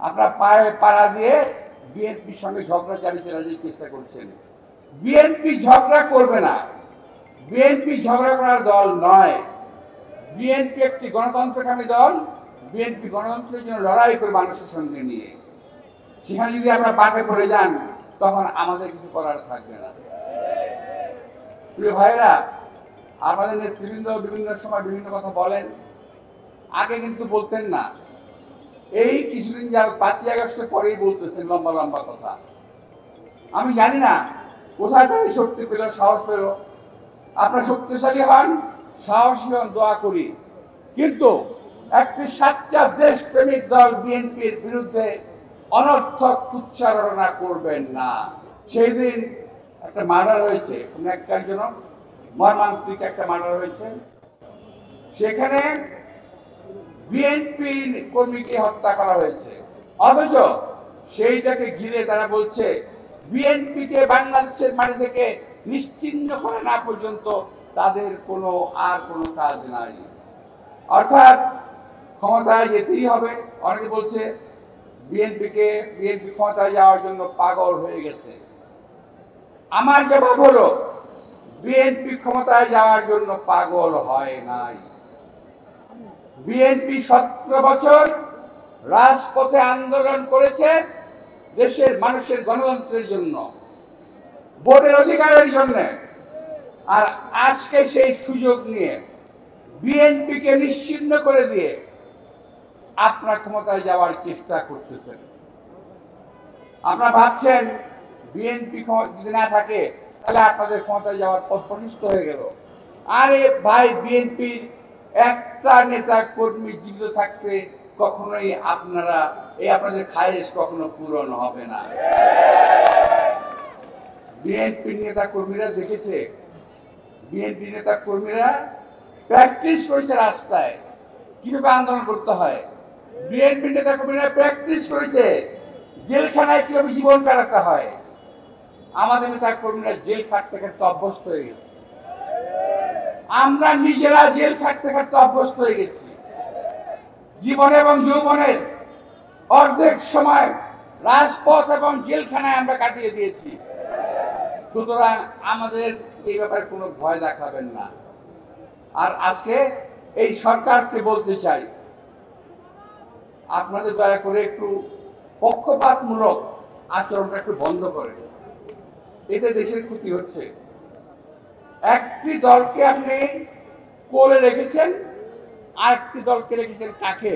আপনার পায়ে পাড়া দিয়ে বিএনপির সঙ্গে ঝগড়া চালিয়ে চালানোর চেষ্টা করছেন। বিএনপি ঝগড়া করবে না, বিএনপি ঝগড়া করার দল নয়। বিএনপি একটি গণতন্ত্রকামী দল। বিএনপি গণতন্ত্রের জন্য লড়াই করে মানুষের সঙ্গে নিয়ে। সেখানে যদি আপনারা পাটে পড়ে যান তখন আমাদের কিছু করার থাকবে না। প্রিয় ভাইরা, আমাদের নেতৃবৃন্দ বিভিন্ন সময় বিভিন্ন কথা বলেন, আগে কিন্তু বলতেন না। এই কিছুদিন যা 5ই আগস্টের পরেই বলতেছেন লম্বা লম্বা কথা। আমি জানি না কোথায় তাদের শক্তি পেল, সাহস পেল। আপনারা শক্তিশালী হন, সাহসী হন, দোয়া করি। কিন্তু একটি সাচ্চা দেশপ্রেমিক দল বিএনপির বিরুদ্ধে অনর্থক উচ্চারণা করবেন না। সেই দিন একটা মার্ডার হয়েছে, একজন মর্মান্তিক একটা মার্ডার হয়েছে। সেখানে বিএনপি কর্মীকে হত্যা করা হয়েছে, অথচ সেইটাকে ঘিরে তারা বলছে বিএনপিকে বাংলাদেশের মাটি থেকে নিশ্চিহ্ন করা না পর্যন্ত তাদের কোনো কাজ নাই। অর্থাৎ ক্ষমতায় যেতেই হবে। অনেকে বলছে বিএনপি ক্ষমতায় যাওয়ার জন্য পাগল হয়ে গেছে। আমার জবাব হলো বিএনপি ক্ষমতায় যাওয়ার জন্য পাগল হয় নাই। বিএনপি 17 বছর রাজপথে আন্দোলন করেছে দেশের মানুষের গণতন্ত্রের জন্য, ভোটের অধিকারের জন্য। আর আজকে সেই সুযোগ নিয়ে বিএনপিকে নিশ্চিহ্ন করে দিয়ে আপনার ক্ষমতায় যাওয়ার চেষ্টা করতেছেন। আপনারা ভাবছেন বিএনপি যদি না থাকে তাহলে আপনাদের ক্ষমতায় যাওয়ার পথ প্রশস্ত হয়ে গেল। আরে ভাই, বিএনপির একটা নেতা কর্মী জীবিত থাকতে কখনোই আপনাদের খায়েশ কখনো পূরণ হবে না। বিএনপির নেতা কর্মীরা দেখেছে, বিএনপি নেতা কর্মীরা প্র্যাকটিস করেছে রাস্তায় কিভাবে আন্দোলন করতে হয়। বিএনপি নেতা কর্মীরা প্র্যাকটিস করেছে জেলখানায় কিভাবে জীবন কাটাতে হয়। আমাদের নেতা কর্মীরা জেল খাটতে খাটতে অভ্যস্ত হয়ে গেছে। আমরা নিজেরা জেল খাটতে খাটতে অভ্যস্ত হয়ে গেছি। জীবন এবং যৌবনের অর্ধেক সময় রাজপথ এবং জেলখানায় আমরা কাটিয়ে দিয়েছি। সুতরাং আমাদের এই ব্যাপারে কোনো ভয় দেখাবেন না। আর আজকে এই সরকারকে বলতে চাই, আপনাদের দয়া করে একটু পক্ষপাতমূলক আচরণটা একটু বন্ধ করেন। এতে দেশের ক্ষতি হচ্ছে। একটি দলকে আপনি কোলে রেখেছেন, আরেকটি দলকে রেখেছেন কাকে।